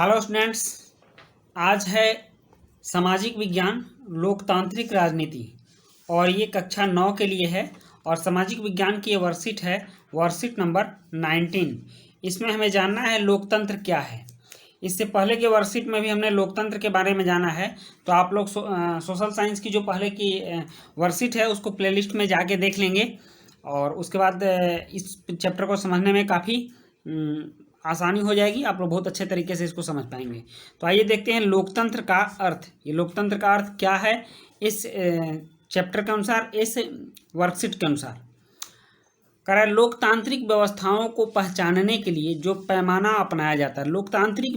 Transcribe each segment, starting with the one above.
Hello students, आज है सामाजिक विज्ञान लोकतांत्रिक राजनीति और ये कक्षा 9 के लिए है। और सामाजिक विज्ञान की ये वर्कशीट है, वर्कशीट नंबर 19। इसमें हमें जानना है लोकतंत्र क्या है। इससे पहले के वर्कशीट में भी हमने लोकतंत्र के बारे में जाना है, तो आप लोग सोशल साइंस की जो पहले की वर्कशीट है उसको प्लेलिस्ट में जाके देख लेंगे और उसके बाद इस चैप्टर को समझने में काफ़ी आसानी हो जाएगी। आप लोग बहुत अच्छे तरीके से इसको समझ पाएंगे। तो आइए देखते हैं लोकतंत्र का अर्थ। ये लोकतंत्र का अर्थ क्या है इस चैप्टर के अनुसार, इस वर्कशीट के अनुसार। कह रहा है लोकतांत्रिक व्यवस्थाओं को पहचानने के लिए जो पैमाना अपनाया जाता है। लोकतांत्रिक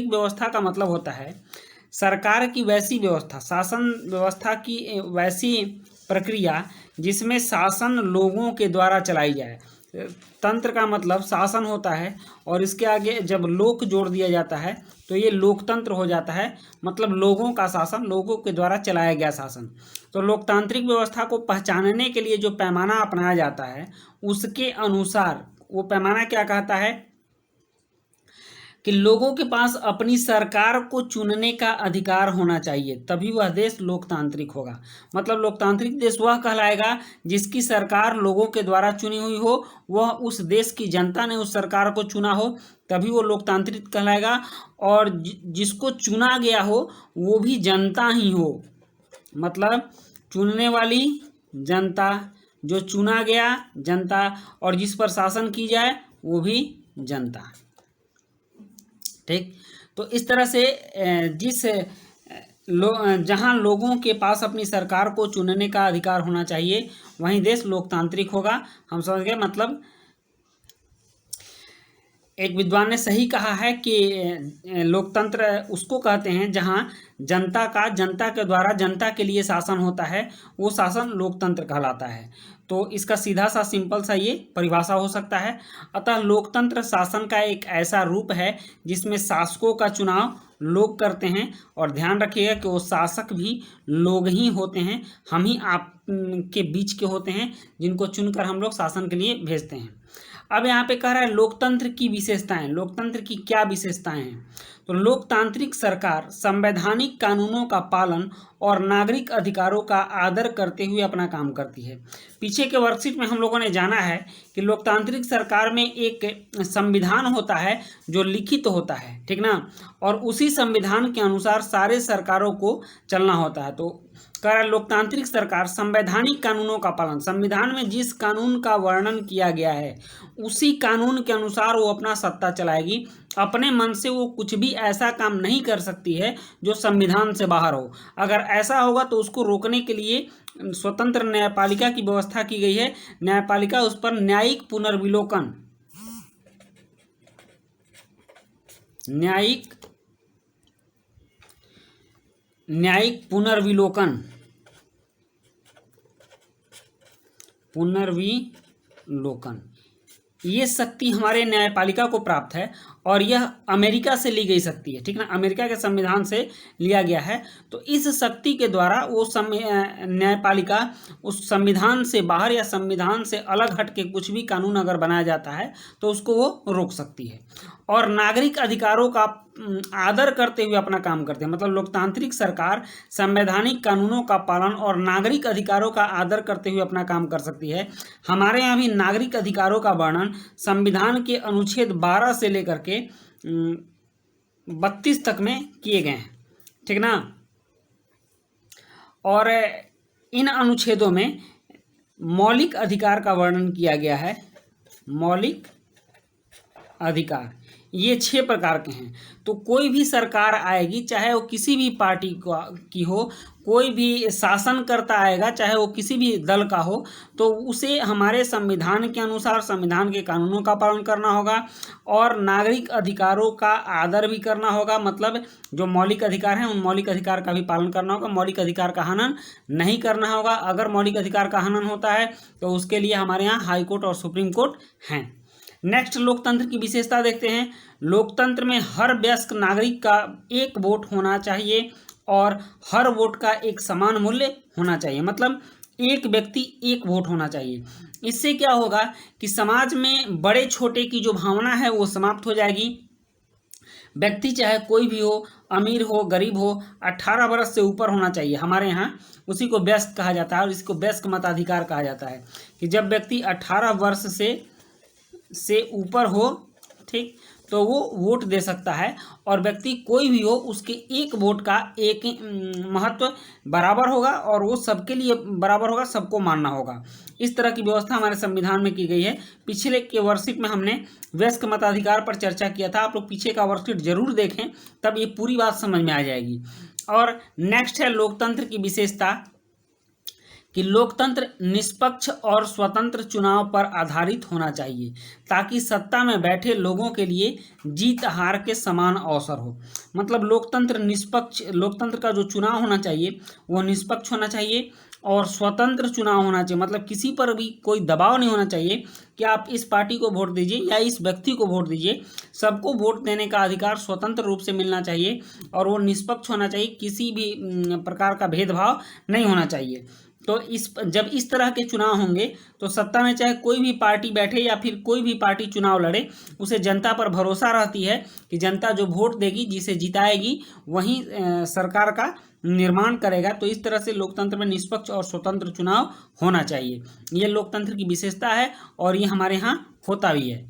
व्यवस्था का मतलब होता है सरकार की वैसी व्यवस्था, शासन व्यवस्था की वैसी प्रक्रिया जिसमें शासन लोगों के द्वारा चलाई जाए। तंत्र का मतलब शासन होता है और इसके आगे जब लोक जोड़ दिया जाता है तो ये लोकतंत्र हो जाता है, मतलब लोगों का शासन, लोगों के द्वारा चलाया गया शासन। तो लोकतांत्रिक व्यवस्था को पहचानने के लिए जो पैमाना अपनाया जाता है उसके अनुसार वो पैमाना क्या कहता है कि लोगों के पास अपनी सरकार को चुनने का अधिकार होना चाहिए, तभी वह देश लोकतांत्रिक होगा। मतलब लोकतांत्रिक देश वह कहलाएगा जिसकी सरकार लोगों के द्वारा चुनी हुई हो, वह उस देश की जनता ने उस सरकार को चुना हो, तभी वो लोकतांत्रिक कहलाएगा। और जिसको चुना गया हो वो भी जनता ही हो, मतलब चुनने वाली जनता, जो चुना गया जनता, और जिस पर शासन की जाए वो भी जनता। ठीक, तो इस तरह से जहां लोगों के पास अपनी सरकार को चुनने का अधिकार होना चाहिए वहीं देश लोकतांत्रिक होगा। हम समझ गए। मतलब एक विद्वान ने सही कहा है कि लोकतंत्र उसको कहते हैं जहां जनता के द्वारा जनता के लिए शासन होता है, वो शासन लोकतंत्र कहलाता है। तो इसका सीधा सा सिंपल सा ये परिभाषा हो सकता है। अतः लोकतंत्र शासन का एक ऐसा रूप है जिसमें शासकों का चुनाव लोग करते हैं, और ध्यान रखिएगा कि वो शासक भी लोग ही होते हैं, हम ही आप के बीच के होते हैं जिनको चुनकर हम लोग शासन के लिए भेजते हैं। अब यहाँ पे कह रहा है लोकतंत्र की विशेषताएं। लोकतंत्र की क्या विशेषताएं हैं? तो लोकतांत्रिक सरकार संवैधानिक कानूनों का पालन और नागरिक अधिकारों का आदर करते हुए अपना काम करती है। पीछे के वर्कशीट में हम लोगों ने जाना है कि लोकतांत्रिक सरकार में एक संविधान होता है जो लिखित होता है, ठीक ना, और उसी संविधान के अनुसार सारे सरकारों को चलना होता है। तो कह रहा है लोकतांत्रिक सरकार संवैधानिक कानूनों का पालन, संविधान में जिस कानून का वर्णन किया गया है उसी कानून के अनुसार वो अपना सत्ता चलाएगी। अपने मन से वो कुछ भी ऐसा काम नहीं कर सकती है जो संविधान से बाहर हो। अगर ऐसा होगा तो उसको रोकने के लिए स्वतंत्र न्यायपालिका की व्यवस्था की गई है। न्यायपालिका उस पर न्यायिक पुनर्विलोकन पुनर्विलोकन ये शक्ति हमारे न्यायपालिका को प्राप्त है, और यह अमेरिका से ली गई शक्ति है, ठीक ना, अमेरिका के संविधान से लिया गया है। तो इस शक्ति के द्वारा वो न्यायपालिका उस संविधान से बाहर या संविधान से अलग हट के कुछ भी कानून अगर बनाया जाता है तो उसको वो रोक सकती है। और नागरिक अधिकारों का आदर करते हुए अपना काम करते हैं। मतलब लोकतांत्रिक सरकार संवैधानिक कानूनों का पालन और नागरिक अधिकारों का आदर करते हुए अपना काम कर सकती है। हमारे यहाँ भी नागरिक अधिकारों का वर्णन संविधान के अनुच्छेद 12 से लेकर के 32 तक में किए गए हैं, ठीक ना। और इन अनुच्छेदों में मौलिक अधिकार का वर्णन किया गया है। मौलिक अधिकार ये 6 प्रकार के हैं। तो कोई भी सरकार आएगी, चाहे वो किसी भी पार्टी की हो, कोई भी शासनकर्ता आएगा चाहे वो किसी भी दल का हो, तो उसे हमारे संविधान के अनुसार संविधान के कानूनों का पालन करना होगा और नागरिक अधिकारों का आदर भी करना होगा। मतलब जो मौलिक अधिकार हैं उन मौलिक अधिकार का भी पालन करना होगा। मौलिक अधिकार का हनन नहीं करना होगा। अगर मौलिक अधिकार का हनन होता है तो उसके लिए हमारे यहाँ हाई कोर्ट और सुप्रीम कोर्ट हैं। नेक्स्ट लोकतंत्र की विशेषता देखते हैं। लोकतंत्र में हर वयस्क नागरिक का एक वोट होना चाहिए और हर वोट का एक समान मूल्य होना चाहिए। मतलब एक व्यक्ति एक वोट होना चाहिए। इससे क्या होगा कि समाज में बड़े छोटे की जो भावना है वो समाप्त हो जाएगी। व्यक्ति चाहे कोई भी हो, अमीर हो गरीब हो, 18 वर्ष से ऊपर होना चाहिए। हमारे यहाँ उसी को वयस्क कहा जाता है और इसको वयस्क मताधिकार कहा जाता है कि जब व्यक्ति 18 वर्ष से ऊपर हो, ठीक, तो वो वोट दे सकता है। और व्यक्ति कोई भी हो, उसके एक वोट का एक महत्व बराबर होगा और वो सबके लिए बराबर होगा, सबको मानना होगा। इस तरह की व्यवस्था हमारे संविधान में की गई है। पिछले के वर्कशीट में हमने वयस्क मताधिकार पर चर्चा किया था, आप लोग पीछे का वर्कशीट जरूर देखें, तब ये पूरी बात समझ में आ जाएगी। और नेक्स्ट है लोकतंत्र की विशेषता कि लोकतंत्र निष्पक्ष और स्वतंत्र चुनाव पर आधारित होना चाहिए ताकि सत्ता में बैठे लोगों के लिए जीत हार के समान अवसर हो। मतलब लोकतंत्र का जो चुनाव होना चाहिए वो निष्पक्ष होना चाहिए और स्वतंत्र चुनाव होना चाहिए। मतलब किसी पर भी कोई दबाव नहीं होना चाहिए कि आप इस पार्टी को वोट दीजिए या इस व्यक्ति को वोट दीजिए। सबको वोट देने का अधिकार स्वतंत्र रूप से मिलना चाहिए और वो निष्पक्ष होना चाहिए, किसी भी प्रकार का भेदभाव नहीं होना चाहिए। तो जब इस तरह के चुनाव होंगे तो सत्ता में चाहे कोई भी पार्टी बैठे या फिर कोई भी पार्टी चुनाव लड़े, उसे जनता पर भरोसा रहती है कि जनता जो वोट देगी, जिसे जिताएगी, वही सरकार का निर्माण करेगा। तो इस तरह से लोकतंत्र में निष्पक्ष और स्वतंत्र चुनाव होना चाहिए। ये लोकतंत्र की विशेषता है और ये हमारे यहाँ होता भी है।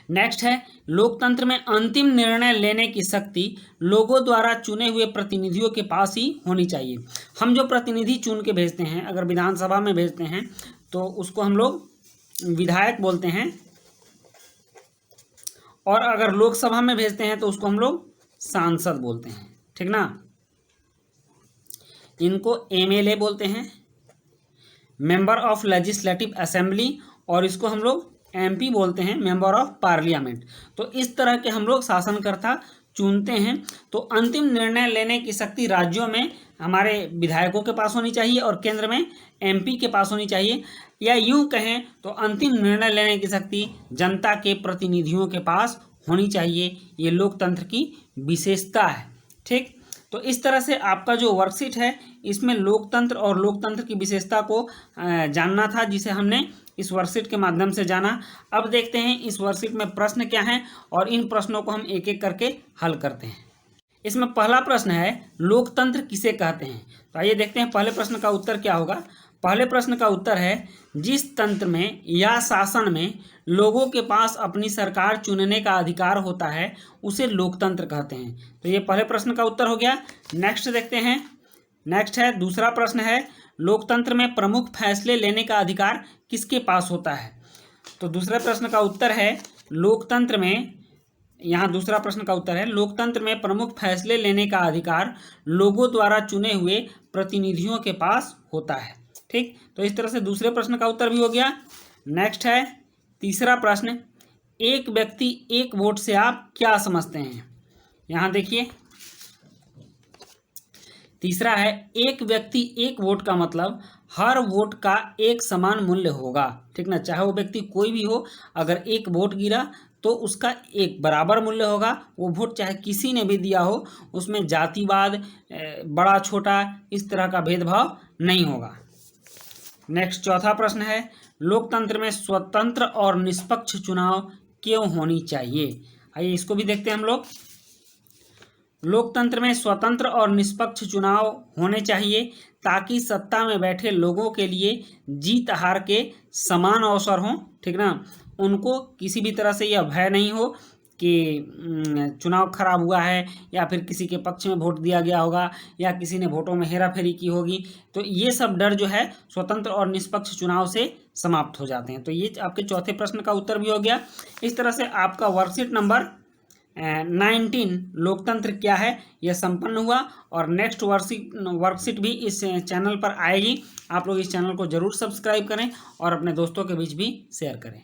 नेक्स्ट है लोकतंत्र में अंतिम निर्णय लेने की शक्ति लोगों द्वारा चुने हुए प्रतिनिधियों के पास ही होनी चाहिए। हम जो प्रतिनिधि चुन के भेजते हैं, अगर विधानसभा में भेजते हैं तो उसको हम लोग विधायक बोलते हैं, और अगर लोकसभा में भेजते हैं तो उसको हम लोग सांसद बोलते हैं, ठीक ना। इनको एमएलए बोलते हैं, मेंबर ऑफ लेजिस्लेटिव असेंबली, और इसको हम लोग एमपी बोलते हैं, मेंबर ऑफ पार्लियामेंट। तो इस तरह के हम लोग शासनकर्ता चुनते हैं। तो अंतिम निर्णय लेने की शक्ति राज्यों में हमारे विधायकों के पास होनी चाहिए और केंद्र में एमपी के पास होनी चाहिए, या यूं कहें तो अंतिम निर्णय लेने की शक्ति जनता के प्रतिनिधियों के पास होनी चाहिए। ये लोकतंत्र की विशेषता है, ठीक। तो इस तरह से आपका जो वर्कशीट है इसमें लोकतंत्र और लोकतंत्र की विशेषता को जानना था, जिसे हमने इस वर्कशीट के माध्यम से जाना। अब देखते हैं इस वर्कशीट में प्रश्न क्या हैं और इन प्रश्नों को हम एक एक करके हल करते हैं। इसमें पहला प्रश्न है लोकतंत्र किसे कहते हैं। तो आइए देखते हैं पहले प्रश्न का उत्तर क्या होगा। पहले प्रश्न का उत्तर है जिस तंत्र में या शासन में लोगों के पास अपनी सरकार चुनने का अधिकार होता है उसे लोकतंत्र कहते हैं। तो ये पहले प्रश्न का उत्तर हो गया। नेक्स्ट देखते हैं। नेक्स्ट है दूसरा प्रश्न है लोकतंत्र में प्रमुख फैसले लेने का अधिकार किसके पास होता है। तो दूसरे प्रश्न का उत्तर है लोकतंत्र में, यहाँ दूसरा प्रश्न का उत्तर है लोकतंत्र में प्रमुख फैसले लेने का अधिकार लोगों द्वारा चुने हुए प्रतिनिधियों के पास होता है, ठीक। तो इस तरह से दूसरे प्रश्न का उत्तर भी हो गया। नेक्स्ट है तीसरा प्रश्न, एक व्यक्ति एक वोट से आप क्या समझते हैं। यहाँ देखिए तीसरा है एक व्यक्ति एक वोट का मतलब हर वोट का एक समान मूल्य होगा, ठीक ना। चाहे वो व्यक्ति कोई भी हो, अगर एक वोट गिरा तो उसका एक बराबर मूल्य होगा। वो वोट चाहे किसी ने भी दिया हो, उसमें जातिवाद, बड़ा छोटा, इस तरह का भेदभाव नहीं होगा। नेक्स्ट चौथा प्रश्न है लोकतंत्र में स्वतंत्र और निष्पक्ष चुनाव क्यों होनी चाहिए। आइए इसको भी देखते हैं हम लोग। लोकतंत्र में स्वतंत्र और निष्पक्ष चुनाव होने चाहिए ताकि सत्ता में बैठे लोगों के लिए जीत हार के समान अवसर हों, ठीक ना। उनको किसी भी तरह से यह भय नहीं हो कि चुनाव खराब हुआ है या फिर किसी के पक्ष में वोट दिया गया होगा या किसी ने वोटों में हेराफेरी की होगी। तो ये सब डर जो है स्वतंत्र और निष्पक्ष चुनाव से समाप्त हो जाते हैं। तो ये आपके चौथे प्रश्न का उत्तर भी हो गया। इस तरह से आपका वर्कशीट नंबर 19 लोकतंत्र क्या है यह संपन्न हुआ और नेक्स्ट वर्कशीट भी इस चैनल पर आएगी। आप लोग इस चैनल को जरूर सब्सक्राइब करें और अपने दोस्तों के बीच भी शेयर करें।